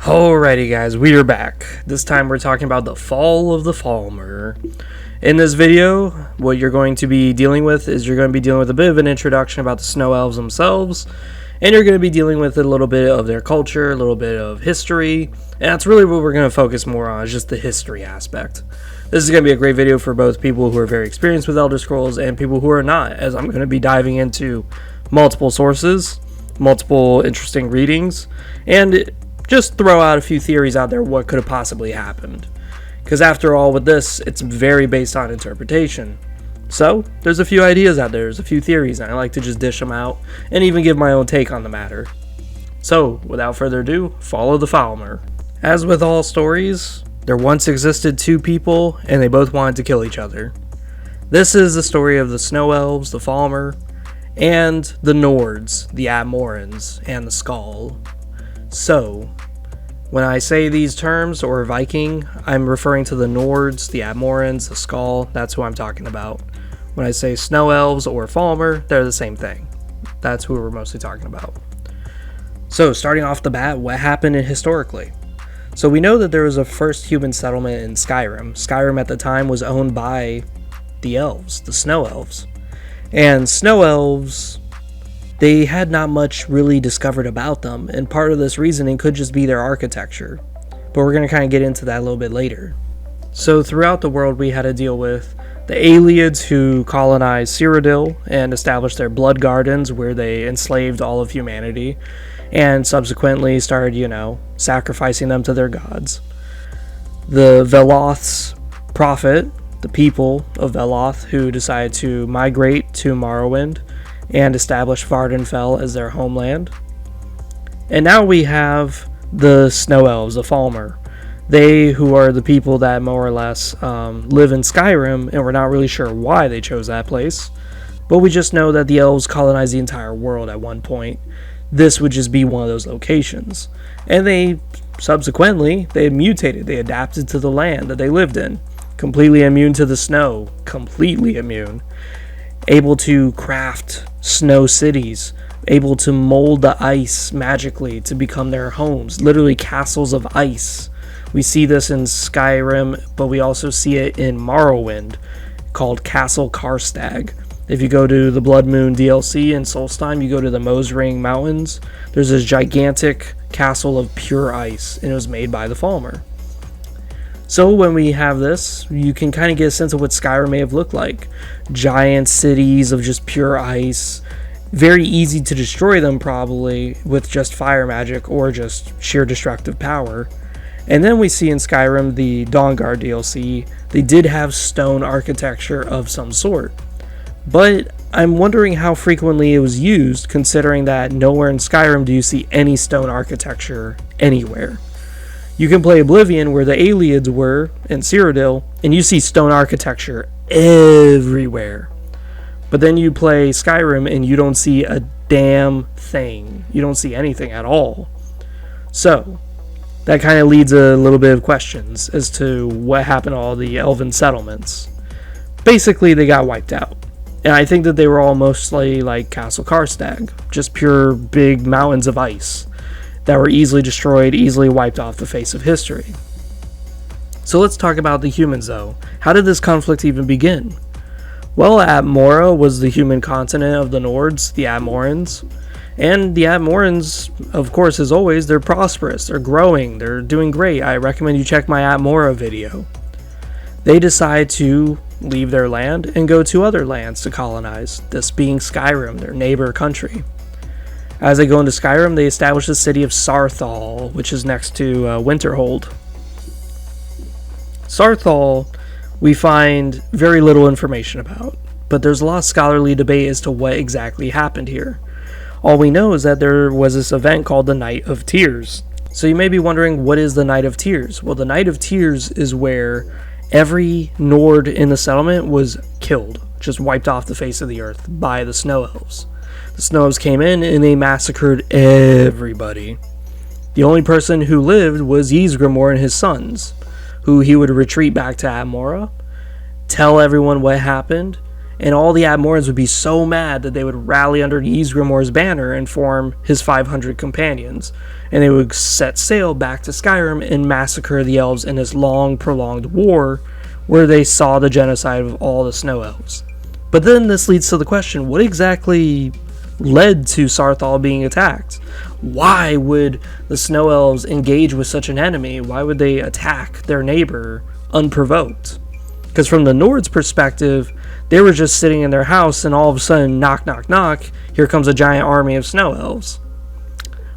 Alrighty guys, we are back. This time we're talking about the fall of the Falmer. In this video, what you're going to be dealing with is you're going to be dealing with a bit of an introduction about the snow elves themselves, and you're going to be dealing with a little bit of their culture, a little bit of history, and that's really what we're going to focus more on, is just the history aspect. This is going to be a great video for both people who are very experienced with Elder Scrolls and people who are not, as I'm going to be diving into multiple sources, multiple interesting readings, and just throw out a few theories out there what could have possibly happened. Because after all, with this, it's very based on interpretation. So, there's a few ideas out there, there's a few theories, and I like to just dish them out, and even give my own take on the matter. So, without further ado, follow the Falmer. As with all stories, there once existed two people, and they both wanted to kill each other. This is the story of the Snow Elves, the Falmer, and the Nords, the Atmorans, and the Skald. So, when I say these terms, or Viking, I'm referring to the Nords, the Atmorans, the Skald. That's who I'm talking about. When I say Snow Elves or Falmer, they're the same thing. That's who we're mostly talking about. So, starting off the bat, what happened historically? So we know that there was a first human settlement in Skyrim. Skyrim at the time was owned by the elves, the Snow Elves. And Snow Elves, they had not much really discovered about them, and part of this reasoning could just be their architecture. But we're going to kind of get into that a little bit later. So throughout the world we had to deal with the Ayleids, who colonized Cyrodiil and established their blood gardens where they enslaved all of humanity, and subsequently started, sacrificing them to their gods. The Veloth's prophet, the people of Veloth, who decided to migrate to Morrowind and establish Vvardenfell as their homeland. And now we have the Snow Elves, the Falmer. They, who are the people that more or less live in Skyrim, and we're not really sure why they chose that place, but we just know that the elves colonized the entire world at one point. This would just be one of those locations. And they, subsequently, they mutated, they adapted to the land that they lived in. Completely immune to the snow, completely immune. Able to craft snow cities, able to mold the ice magically to become their homes, literally castles of ice. We see this in Skyrim, but we also see it in Morrowind, called Castle Karstag. If you go to the Blood Moon DLC in Solstheim, you go to the Mosring Mountains, there's this gigantic castle of pure ice, and it was made by the Falmer. So when we have this, you can kind of get a sense of what Skyrim may have looked like. Giant cities of just pure ice. Very easy to destroy them probably with just fire magic or just sheer destructive power. And then we see in Skyrim the Dawnguard DLC, they did have stone architecture of some sort. But I'm wondering how frequently it was used, considering that nowhere in Skyrim do you see any stone architecture anywhere. You can play Oblivion, where the Ayleids were, in Cyrodiil, and you see stone architecture everywhere. But then you play Skyrim, and you don't see a damn thing. You don't see anything at all. So, that kind of leads a little bit of questions as to what happened to all the elven settlements. Basically, they got wiped out. And I think that they were all mostly like Castle Karstag, just pure big mountains of ice that were easily destroyed, easily wiped off the face of history. So let's talk about the humans though. How did this conflict even begin? Well, Atmora was the human continent of the Nords, the Atmorans. And the Atmorans, of course, as always, they're prosperous, they're growing, they're doing great. I recommend you check my Atmora video. They decide to leave their land and go to other lands to colonize, this being Skyrim, their neighbor country. As they go into Skyrim, they establish the city of Saarthal, which is next to Winterhold. Saarthal, we find very little information about, but there's a lot of scholarly debate as to what exactly happened here. All we know is that there was this event called the Night of Tears. So you may be wondering, what is the Night of Tears? Well, the Night of Tears is where every Nord in the settlement was killed, just wiped off the face of the earth by the Snow Elves. The Snow Elves came in and they massacred everybody. The only person who lived was Ysgramor and his sons, who he would retreat back to Atmora, tell everyone what happened, and all the Admorans would be so mad that they would rally under Ysgramor's banner and form his 500 companions, and they would set sail back to Skyrim and massacre the elves in this long, prolonged war where they saw the genocide of all the snow elves. But then this leads to the question, what exactly led to Saarthal being attacked? Why would the snow elves engage with such an enemy? Why would they attack their neighbor unprovoked? Because from the Nords' perspective, they were just sitting in their house and all of a sudden, knock, knock, knock, here comes a giant army of snow elves.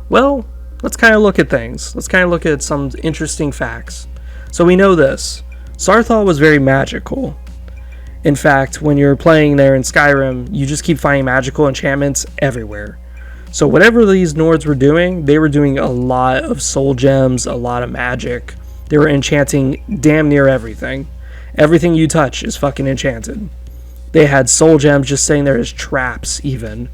Well, let's kind of look at things. Let's kind of look at some interesting facts. So we know this. Saarthal was very magical. In fact, when you're playing there in Skyrim, you just keep finding magical enchantments everywhere. So whatever these Nords were doing, they were doing a lot of soul gems, a lot of magic. They were enchanting damn near everything. Everything you touch is fucking enchanted. They had soul gems just sitting there as traps even.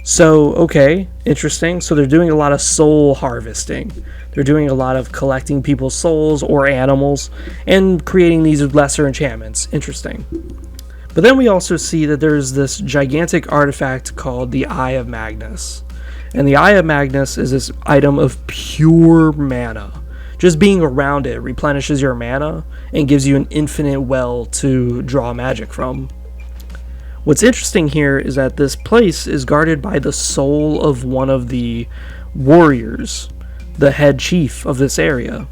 So, okay, interesting. So they're doing a lot of soul harvesting. They're doing a lot of collecting people's souls or animals and creating these lesser enchantments. Interesting. But then we also see that there's this gigantic artifact called the Eye of Magnus. And the Eye of Magnus is this item of pure mana. Just being around it replenishes your mana and gives you an infinite well to draw magic from. What's interesting here is that this place is guarded by the soul of one of the warriors, the head chief of this area.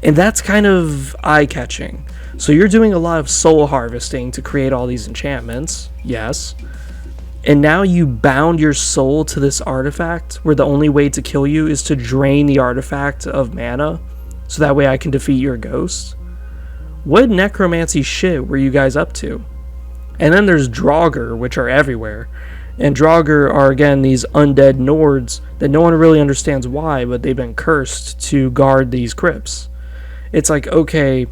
And that's kind of eye-catching. So you're doing a lot of soul harvesting to create all these enchantments, yes. And now you bound your soul to this artifact where the only way to kill you is to drain the artifact of mana so that way I can defeat your ghost. What necromancy shit were you guys up to? And then there's Draugr, which are everywhere. And Draugr are again these undead Nords that no one really understands why, but they've been cursed to guard these crypts. It's like, okay,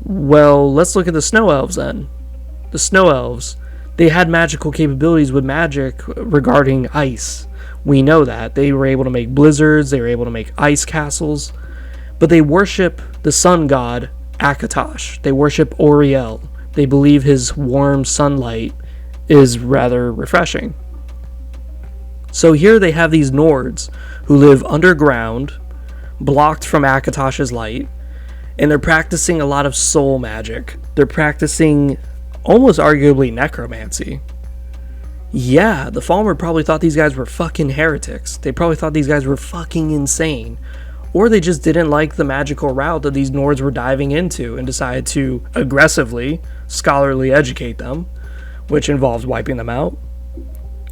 well, let's look at the Snow Elves then. The Snow Elves, they had magical capabilities with magic regarding ice. We know that. They were able to make blizzards, they were able to make ice castles, but they worship the sun god Akatosh. They worship Oriel. They believe his warm sunlight is rather refreshing. So here they have these Nords who live underground, blocked from Akatosh's light, and they're practicing a lot of soul magic. They're practicing almost arguably necromancy. Yeah, the Falmer probably thought these guys were fucking heretics. They probably thought these guys were fucking insane. Or they just didn't like the magical route that these Nords were diving into and decided to aggressively, scholarly educate them, which involves wiping them out.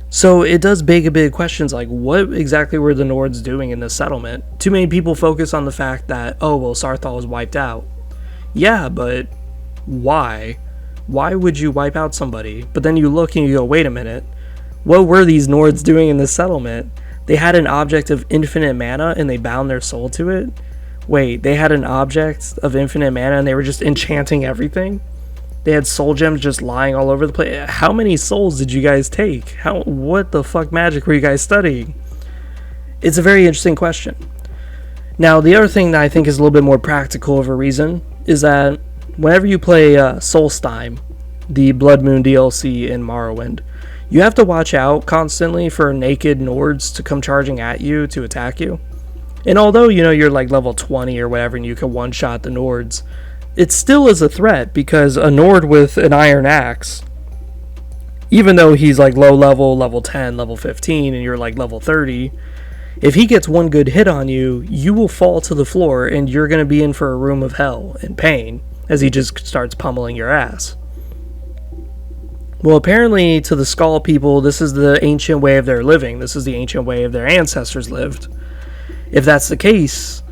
So it does beg a big questions like, what exactly were the Nords doing in this settlement? Too many people focus on the fact that, oh, well, Saarthal was wiped out. Yeah, but why? Why would you wipe out somebody? But then you look and you go, wait a minute. What were these Nords doing in this settlement? They had an object of infinite mana and they bound their soul to it? Wait, they had an object of infinite mana and they were just enchanting everything? They had soul gems just lying all over the place. How many souls did you guys take? What the fuck magic were you guys studying? It's a very interesting question. Now, the other thing that I think is a little bit more practical of a reason is that whenever you play Solstheim, the Blood Moon DLC in Morrowind, you have to watch out constantly for naked Nords to come charging at you to attack you. And although, you're like level 20 or whatever and you can one-shot the Nords, it still is a threat because a Nord with an iron axe, even though he's like low level, level 10, level 15, and you're like level 30, if he gets one good hit on you, you will fall to the floor and you're going to be in for a room of hell and pain as he just starts pummeling your ass. Well, apparently to the Skull people, this is the ancient way of their living. This is the ancient way of their ancestors lived. If that's the case,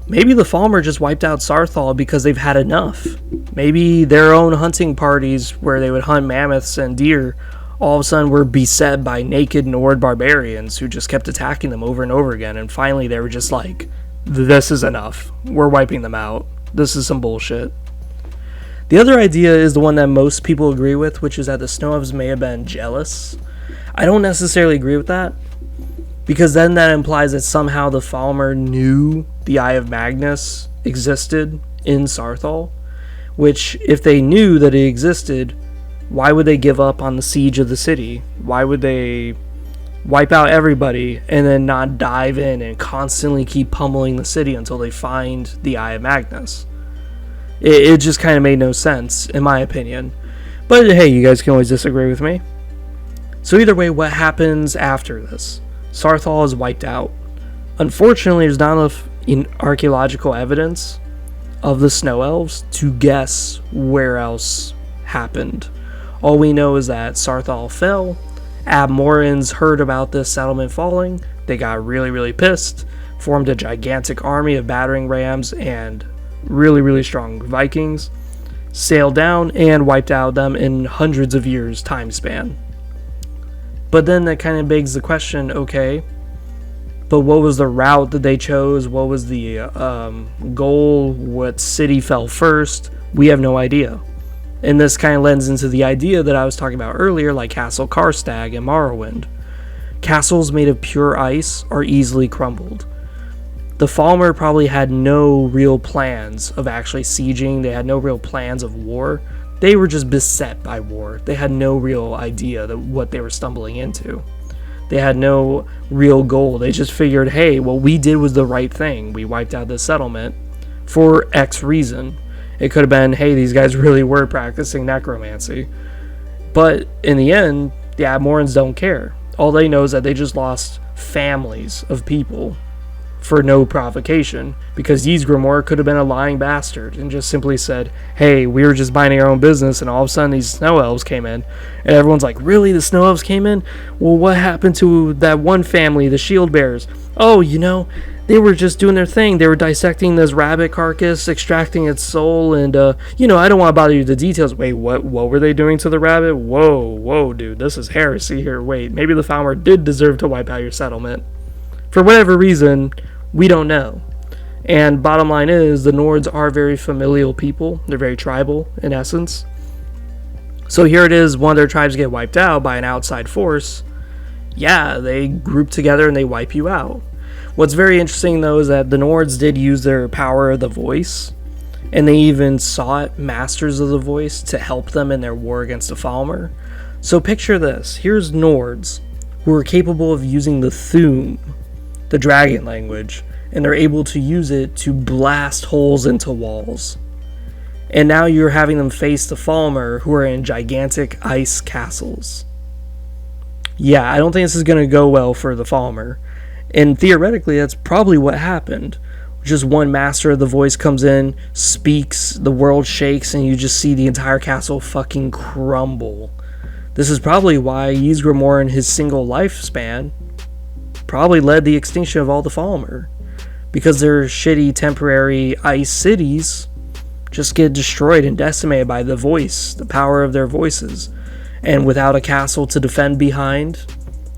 maybe the Falmer just wiped out Saarthal because they've had enough. Maybe their own hunting parties where they would hunt mammoths and deer all of a sudden were beset by naked Nord barbarians who just kept attacking them over and over again. And finally they were just like, this is enough. We're wiping them out. This is some bullshit. The other idea is the one that most people agree with, which is that the Snow Elves may have been jealous. I don't necessarily agree with that, because then that implies that somehow the Falmer knew the Eye of Magnus existed in Saarthal, which, if they knew that it existed, Why would they give up on the siege of the city? Why would they wipe out everybody and then not dive in and constantly keep pummeling the city until they find the Eye of Magnus? It just kind of made no sense, in my opinion. But hey, you guys can always disagree with me. So either way, what happens after this? Sarthal is wiped out. Unfortunately, there's not enough archaeological evidence of the snow elves to guess where else happened. All we know is that Sarthal fell. Abmorans heard about this settlement falling. They got really, really pissed, formed a gigantic army of battering rams and really, really strong Vikings, sailed down and wiped out them in hundreds of years time span. But then that kind of begs the question, okay, but what was the route that they chose? What was the goal? What city fell first? We have no idea. And this kind of lends into the idea that I was talking about earlier, like Castle Karstag and Morrowind. Castles made of pure ice are easily crumbled. The Falmer probably had no real plans of actually sieging. They had no real plans of war. They were just beset by war. They had no real idea that what they were stumbling into. They had no real goal. They just figured, hey, what we did was the right thing. We wiped out this settlement for X reason. It could have been, hey, these guys really were practicing necromancy. But in the end, the Abmorans don't care. All they know is that they just lost families of people for no provocation, because Ysgramor could have been a lying bastard and just simply said, hey, we were just minding our own business, and all of a sudden these snow elves came in, and everyone's like, really, the snow elves came in? Well, what happened to that one family, the shield bearers? Oh, they were just doing their thing. They were dissecting this rabbit carcass, extracting its soul, and I don't want to bother you with the details. Wait, what were they doing to the rabbit? Whoa, dude, this is heresy here. Wait, maybe the Falmer did deserve to wipe out your settlement. For whatever reason, we don't know. And bottom line is, the Nords are very familial people. They're very tribal, in essence. So here it is, one of their tribes get wiped out by an outside force. Yeah, they group together and they wipe you out. What's very interesting, though, is that the Nords did use their power of the voice, and they even sought masters of the voice to help them in their war against the Falmer. So picture this. Here's Nords who are capable of using the Thu'um, the dragon language, and they're able to use it to blast holes into walls. And now you're having them face the Falmer, who are in gigantic ice castles. Yeah, I don't think this is going to go well for the Falmer. And theoretically, that's probably what happened. Just one master of the voice comes in, speaks, the world shakes, and you just see the entire castle fucking crumble. This is probably why Ysgramor in his single lifespan probably led the extinction of all the Falmer, because their shitty temporary ice cities just get destroyed and decimated by the voice, the power of their voices. And without a castle to defend behind,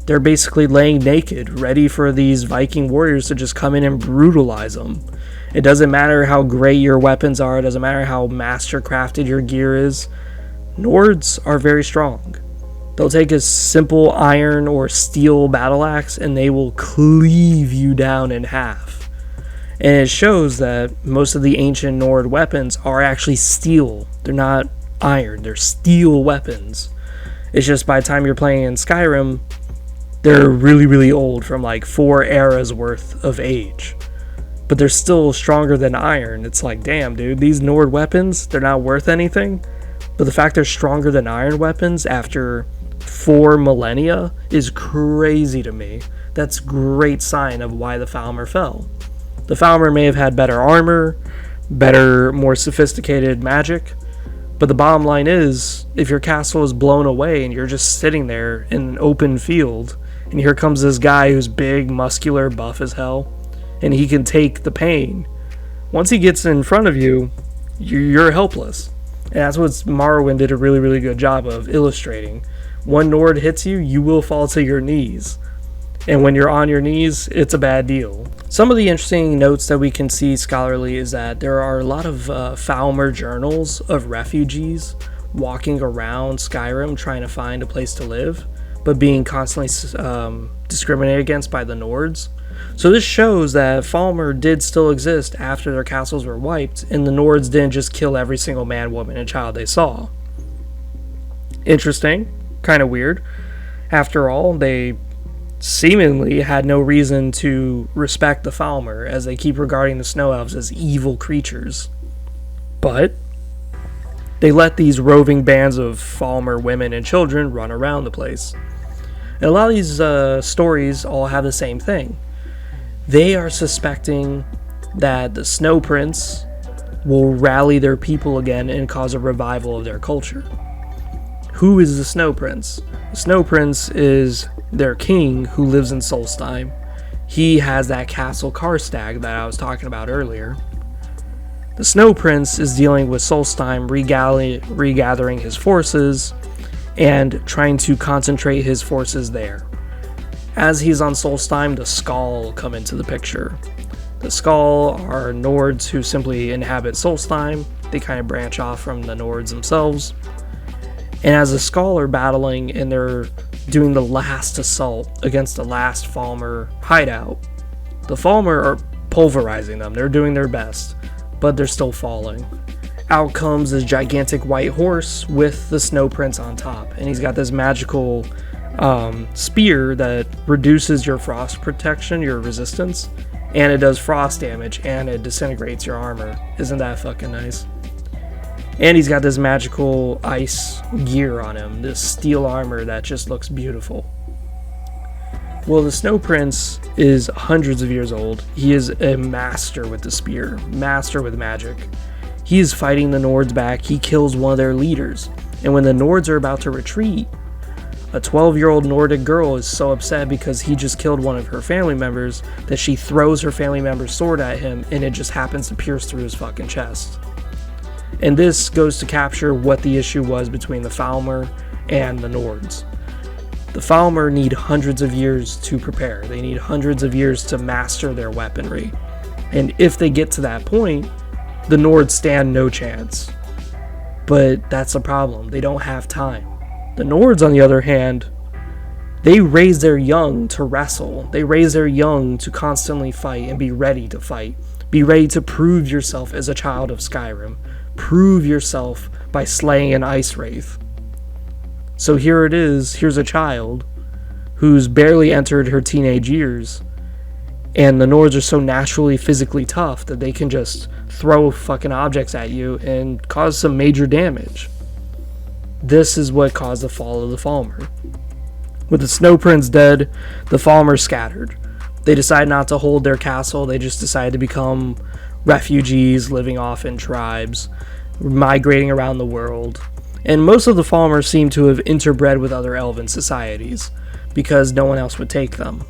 they're basically laying naked, ready for these Viking warriors to just come in and brutalize them. It doesn't matter how great your weapons are, it doesn't matter how master crafted your gear is. Nords are very strong. They'll take a simple iron or steel battle axe and they will cleave you down in half. And it shows that most of the ancient Nord weapons are actually steel. They're not iron, they're steel weapons. It's just by the time you're playing in Skyrim, they're really, really old, from like 4 eras worth of age. But they're still stronger than iron. It's like, damn, dude, these Nord weapons, they're not worth anything. But the fact they're stronger than iron weapons after 4 millennia is crazy to me. That's a great sign of why the Falmer fell. The Falmer may have had better armor, better, more sophisticated magic, but the bottom line is, if your castle is blown away and you're just sitting there in an open field, and here comes this guy who's big, muscular, buff as hell, and he can take the pain. Once he gets in front of you, you're helpless. And that's what Morrowind did a really, really good job of illustrating. One Nord hits you, you will fall to your knees. And when you're on your knees, it's a bad deal. Some of the interesting notes that we can see scholarly is that there are a lot of Falmer journals of refugees walking around Skyrim trying to find a place to live, but being constantly discriminated against by the Nords. So this shows that Falmer did still exist after their castles were wiped, and the Nords didn't just kill every single man, woman, and child they saw. Interesting, kind of weird. After all, they seemingly had no reason to respect the Falmer, as they keep regarding the snow elves as evil creatures. But they let these roving bands of Falmer women and children run around the place. And a lot of these stories all have the same thing. They are suspecting that the Snow Prince will rally their people again and cause a revival of their culture. Who is the Snow Prince? The Snow Prince is their king who lives in Solstheim. He has that castle Karstag that I was talking about earlier. The Snow Prince is dealing with Solstheim, regathering his forces and trying to concentrate his forces there. As he's on Solstheim, the Skald come into the picture. The Skald are Nords who simply inhabit Solstheim. They kind of branch off from the Nords themselves. And as the Skald are battling and they're doing the last assault against the last Falmer hideout, the Falmer are pulverizing them. They're doing their best, but they're still falling. Out comes this gigantic white horse with the Snow Prince on top, and he's got this magical spear that reduces your frost protection, your resistance, and it does frost damage, and it disintegrates your armor. Isn't that fucking nice? And he's got this magical ice gear on him, this steel armor that just looks beautiful. Well, the Snow Prince is hundreds of years old. He is a master with the spear, master with magic. He is fighting the Nords back. He kills one of their leaders. And when the Nords are about to retreat, a 12-year-old Nordic girl is so upset because he just killed one of her family members that she throws her family member's sword at him, and it just happens to pierce through his fucking chest. And this goes to capture what the issue was between the Falmer and the Nords. The Falmer need hundreds of years to prepare. They need hundreds of years to master their weaponry. And if they get to that point, the Nords stand no chance. But that's the problem. They don't have time. The Nords, on the other hand, they raise their young to wrestle. They raise their young to constantly fight and be ready to fight. Be ready to prove yourself as a child of Skyrim. Prove yourself by slaying an ice wraith. So here it is. Here's a child who's barely entered her teenage years, and the Nords are so naturally physically tough that they can just throw fucking objects at you and cause some major damage. This is what caused the fall of the Falmer. With the Snow Prince dead, the Falmer scattered. They decided not to hold their castle. They just decided to become refugees living off in tribes, migrating around the world. And most of the Falmer seem to have interbred with other elven societies because no one else would take them.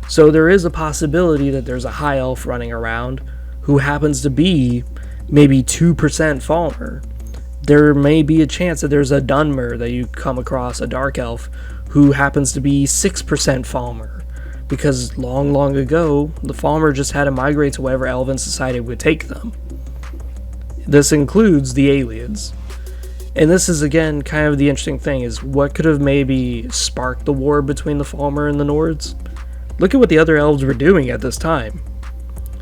So there is a possibility that there's a high elf running around who happens to be maybe 2% Falmer. There may be a chance that there's a Dunmer that you come across, a dark elf, who happens to be 6% Falmer. Because long ago, the Falmer just had to migrate to wherever elven society would take them. This includes the aliens. And this is, again, kind of the interesting thing, is what could have maybe sparked the war between the Falmer and the Nords? Look at what the other elves were doing at this time.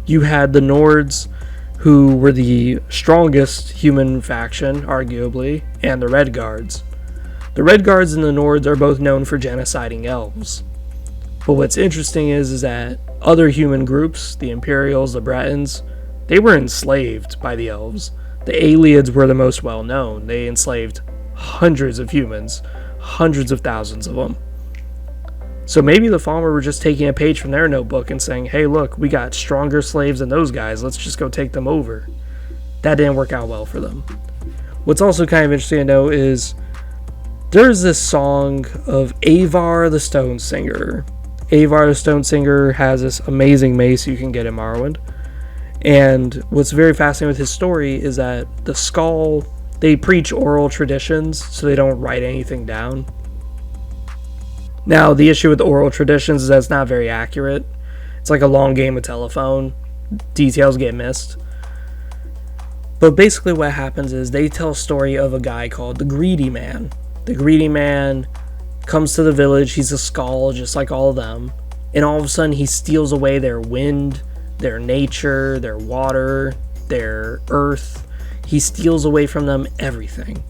You had the Nords, who were the strongest human faction, arguably, and the Red Guards. The Red Guards and the Nords are both known for genociding elves. But what's interesting is that other human groups, the Imperials, the Bretons, they were enslaved by the elves. The Aelids were the most well known. They enslaved hundreds of humans, hundreds of thousands of them. So maybe the Falmer were just taking a page from their notebook and saying, hey look, we got stronger slaves than those guys, let's just go take them over. That didn't work out well for them. What's also kind of interesting to know is there's this song of Avar the Stone Singer. Avar the Stone Singer has this amazing mace you can get in Morrowind. And what's very fascinating with his story is that the Skald, they preach oral traditions, so they don't write anything down. Now, the issue with oral traditions is that it's not very accurate. It's like a long game of telephone. Details get missed. But basically what happens is they tell a story of a guy called the Greedy Man. The Greedy Man comes to the village. He's a Skald, just like all of them. And all of a sudden, he steals away their wind, their nature, their water, their earth. He steals away from them everything.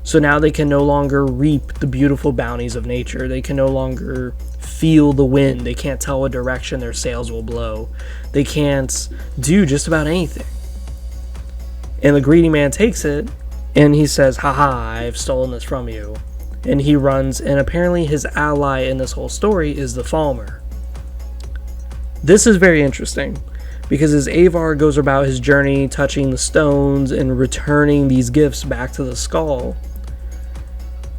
So now they can no longer reap the beautiful bounties of nature. They can no longer feel the wind. They can't tell what direction their sails will blow. They can't do just about anything. And the greedy man takes it and he says, haha, I've stolen this from you. And he runs, and apparently his ally in this whole story is the Falmer. This is very interesting, because as Avar goes about his journey touching the stones and returning these gifts back to the skull,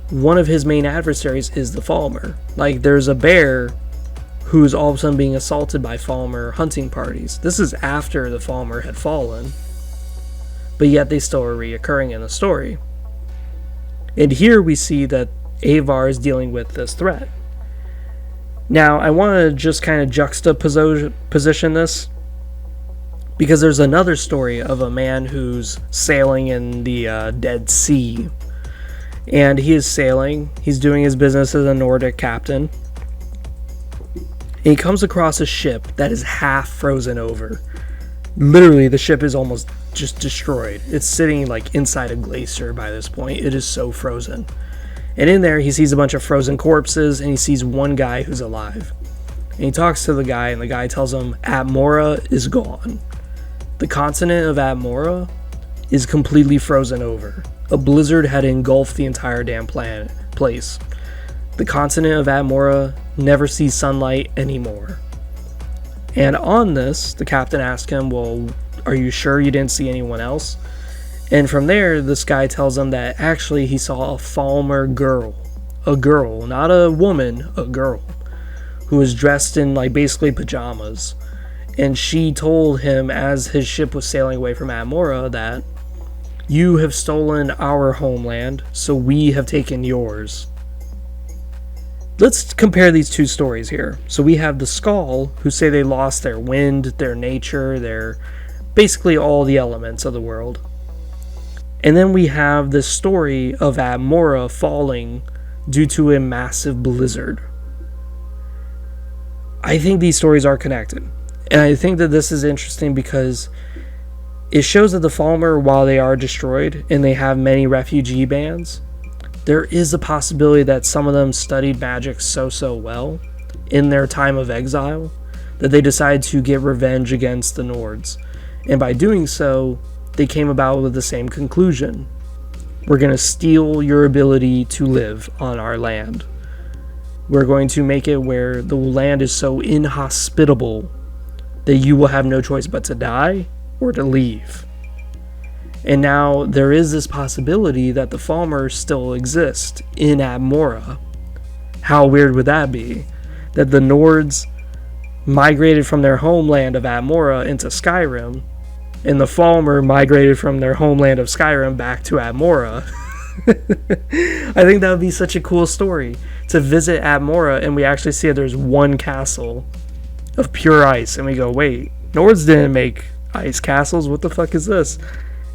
one of his main adversaries is the Falmer. Like, there's a bear who's all of a sudden being assaulted by Falmer hunting parties. This is after the Falmer had fallen, but yet they still are reoccurring in the story. And here we see that Avar is dealing with this threat. Now, I want to just kind of juxtaposition this, because there's another story of a man who's sailing in the Dead Sea. And he is sailing, he's doing his business as a Nordic captain. And he comes across a ship that is half frozen over. Literally, the ship is almost just destroyed. It's sitting like inside a glacier by this point. It is so frozen. And in there, he sees a bunch of frozen corpses, and he sees one guy who's alive. And he talks to the guy, and the guy tells him Atmora is gone. The continent of Atmora is completely frozen over. A blizzard had engulfed the entire damn place. The continent of Atmora never sees sunlight anymore. And on this, the captain asked him, well, are you sure you didn't see anyone else? And from there, this guy tells him that actually he saw a Falmer girl. A girl, not a woman, a girl, who was dressed in like basically pajamas. And she told him as his ship was sailing away from Atmora that you have stolen our homeland, so we have taken yours. Let's compare these two stories here. So we have the Skull, who say they lost their wind, their nature, their basically all the elements of the world. And then we have this story of Atmora falling due to a massive blizzard. I think these stories are connected. And I think that this is interesting because it shows that the Falmer, while they are destroyed and they have many refugee bands, there is a possibility that some of them studied magic so well in their time of exile that they decided to get revenge against the Nords. And by doing so, they came about with the same conclusion. We're going to steal your ability to live on our land. We're going to make it where the land is so inhospitable that you will have no choice but to die or to leave. And now there is this possibility that the Falmer still exist in Atmora. How weird would that be? That the Nords migrated from their homeland of Atmora into Skyrim, and the Falmer migrated from their homeland of Skyrim back to Atmora. I think that would be such a cool story, to visit Atmora and we actually see that there's one castle of pure ice, and we go, wait, Nords didn't make ice castles, what the fuck is this?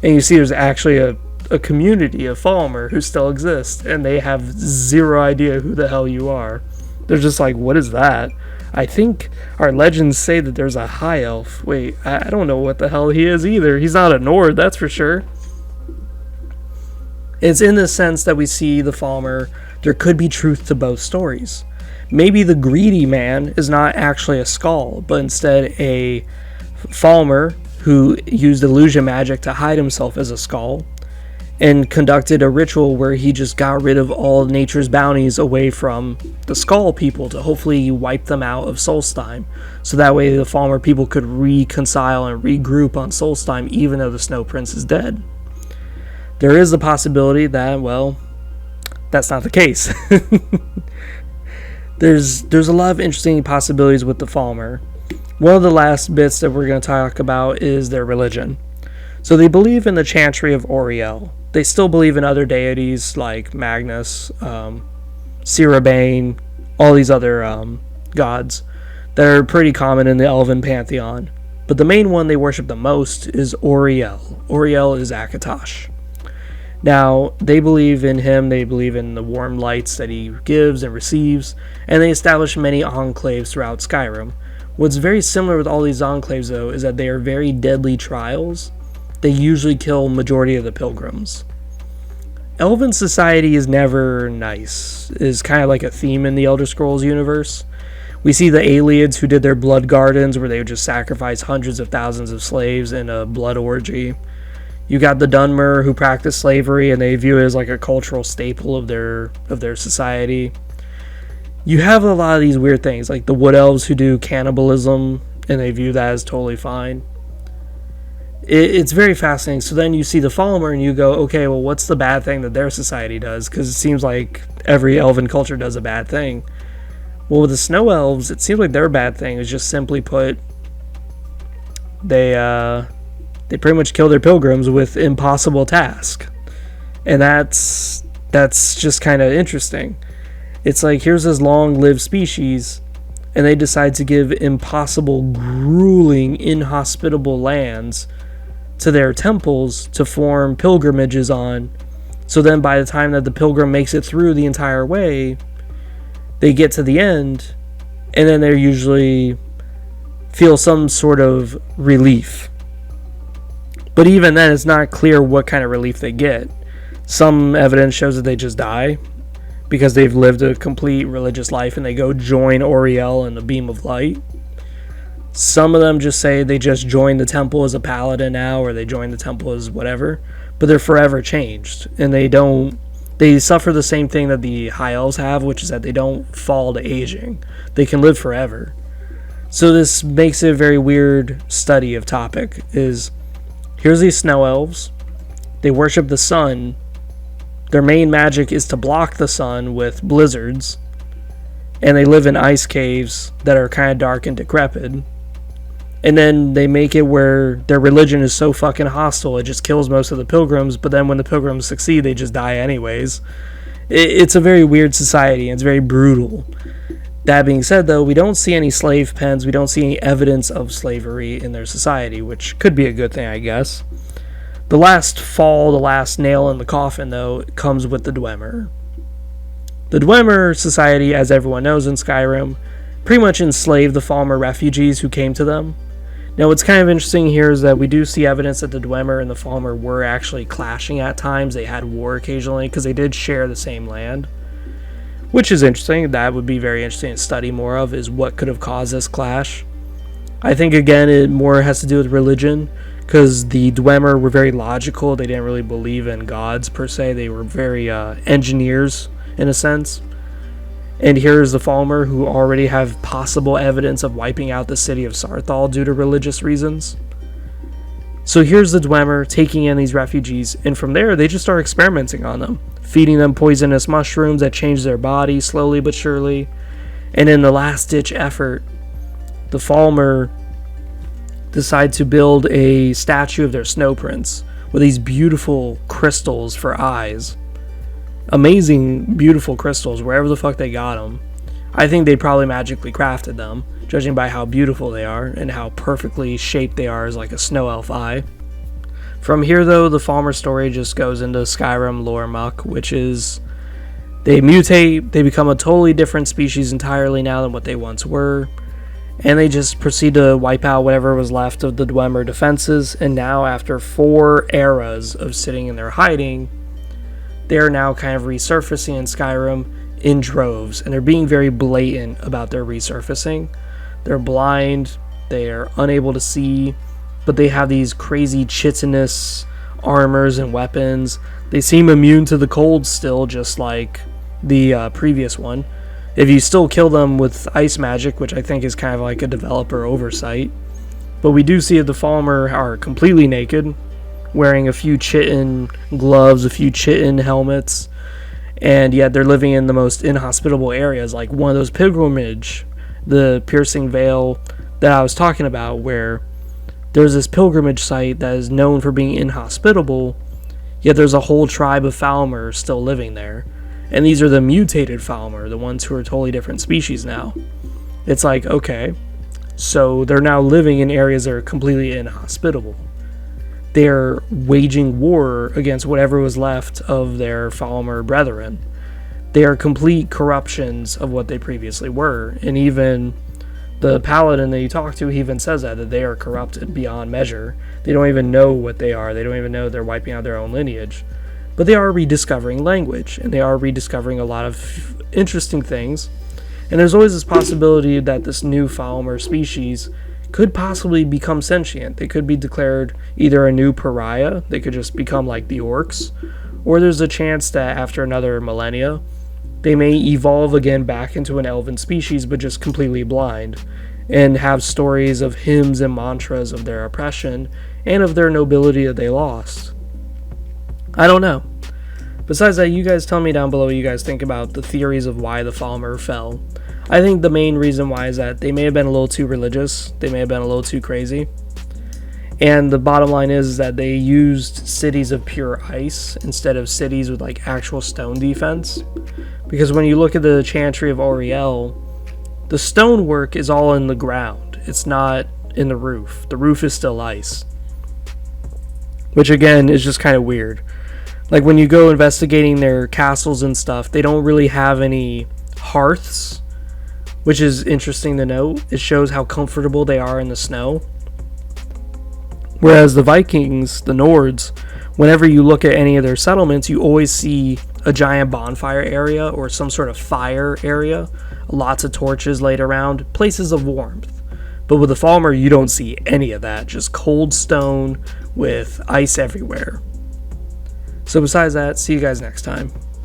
And you see there's actually a community of Falmer who still exist, and they have zero idea who the hell you are. They're just like, what is that? I think our legends say that there's a high elf. Wait, I don't know what the hell he is either. He's not a Nord, that's for sure. It's in the sense that we see the Falmer, there could be truth to both stories. Maybe the greedy man is not actually a Skull, but instead a Falmer who used illusion magic to hide himself as a Skull and conducted a ritual where he just got rid of all nature's bounties away from the Skull people to hopefully wipe them out of Solstheim, so that way the Falmer people could reconcile and regroup on Solstheim even though the Snow Prince is dead. There is the possibility that, well, that's not the case. There's a lot of interesting possibilities with the Falmer. One of the last bits that we're going to talk about is their religion. So they believe in the Chantry of Auriel. They still believe in other deities like Magnus, Sirabane, all these other gods that are pretty common in the Elven pantheon. But the main one they worship the most is Auriel. Auriel is Akatosh. Now, they believe in him, they believe in the warm lights that he gives and receives, and they establish many enclaves throughout Skyrim. What's very similar with all these enclaves, though, is that they are very deadly trials. They usually kill majority of the pilgrims. Elven society is never nice, is kind of like a theme in the Elder Scrolls universe. We see the Aliens who did their blood gardens where they would just sacrifice hundreds of thousands of slaves in a blood orgy. You got the Dunmer who practice slavery and they view it as like a cultural staple of their society. You have a lot of these weird things, like the Wood Elves who do cannibalism and they view that as totally fine. It's very fascinating. So then you see the Falmer and you go, okay, well, what's the bad thing that their society does? Because it seems like every elven culture does a bad thing. Well, with the Snow Elves, it seems like their bad thing is just simply put, they pretty much kill their pilgrims with impossible tasks. And that's just kind of interesting. It's like, here's this long-lived species, and they decide to give impossible, grueling, inhospitable lands to their temples to form pilgrimages on. So then by the time that the pilgrim makes it through the entire way, they get to the end, and then they usually feel some sort of relief. But even then, it's not clear what kind of relief they get. Some evidence shows that they just die because they've lived a complete religious life and they go join Oriel in a beam of light. Some of them just say they just join the temple as a paladin now, or they join the temple as whatever, but they're forever changed, and they suffer the same thing that the High Elves have, which is that they don't fall to aging. They can live forever. So this makes it a very weird study of topic, is here's these Snow Elves, they worship the sun, their main magic is to block the sun with blizzards, and they live in ice caves that are kind of dark and decrepit. And then they make it where their religion is so fucking hostile, it just kills most of the pilgrims, but then when the pilgrims succeed, they just die anyways. It's a very weird society, and it's very brutal. That being said, though, we don't see any slave pens, we don't see any evidence of slavery in their society, which could be a good thing, I guess. The last nail in the coffin, though, comes with the Dwemer. The Dwemer society, as everyone knows in Skyrim, pretty much enslaved the Falmer refugees who came to them. Now, what's kind of interesting here is that we do see evidence that the Dwemer and the Falmer were actually clashing at times. They had war occasionally because they did share the same land, which is interesting. That would be very interesting to study more of, is what could have caused this clash. I think, again, it more has to do with religion, because the Dwemer were very logical. They didn't really believe in gods, per se. They were very engineers, in a sense. And here's the Falmer, who already have possible evidence of wiping out the city of Sarthal due to religious reasons. So here's the Dwemer taking in these refugees, and from there they just start experimenting on them, feeding them poisonous mushrooms that change their body slowly but surely. And in the last-ditch effort, the Falmer decide to build a statue of their snow prince with these beautiful crystals for eyes. Amazing, beautiful crystals, wherever the fuck they got them. I think they probably magically crafted them, judging by how beautiful they are and how perfectly shaped they are as like a snow elf eye. From here, though, the Falmer story just goes into Skyrim lore muck, which is they mutate, they become a totally different species entirely now than what they once were, and they just proceed to wipe out whatever was left of the Dwemer defenses, and now after 4 eras of sitting in their hiding, they are now kind of resurfacing in Skyrim in droves, and they're being very blatant about their resurfacing. They're blind, they are unable to see, but they have these crazy chitinous armors and weapons. They seem immune to the cold still, just like the previous one. If you still kill them with ice magic, which I think is kind of like a developer oversight. But we do see that the Falmer are completely naked, wearing a few chitin gloves, a few chitin helmets, and yet they're living in the most inhospitable areas, like one of those pilgrimage, the Piercing Veil that I was talking about, where there's this pilgrimage site that is known for being inhospitable, yet there's a whole tribe of Falmer still living there. And these are the mutated Falmer, the ones who are totally different species now. It's like, okay, so they're now living in areas that are completely inhospitable. They're waging war against whatever was left of their Falmer brethren. They are complete corruptions of what they previously were. And even the paladin that you talk to, he even says that they are corrupted beyond measure. They don't even know what they are. They don't even know they're wiping out their own lineage. but they are rediscovering language, and they are rediscovering a lot of interesting things. And there's always this possibility that this new Falmer species could possibly become sentient. They could be declared either a new pariah, they could just become like the orcs, or there's a chance that after another millennia, they may evolve again back into an elven species, but just completely blind, and have stories of hymns and mantras of their oppression and of their nobility that they lost. I don't know. Besides that, you guys tell me down below what you guys think about the theories of why the Falmer fell. I think the main reason why is that they may have been a little too religious, they may have been a little too crazy, and the bottom line is that they used cities of pure ice instead of cities with like actual stone defense. Because when you look at the Chantry of Auriel, the stonework is all in the ground, it's not in the roof. The roof is still ice, which again is just kind of weird. Like when you go investigating their castles and stuff, they don't really have any hearths, which is interesting to note. It shows how comfortable they are in the snow. Whereas the Vikings, the Nords, whenever you look at any of their settlements, you always see a giant bonfire area or some sort of fire area, lots of torches laid around, places of warmth. But with the Falmer, you don't see any of that, just cold stone with ice everywhere. So besides that, see you guys next time.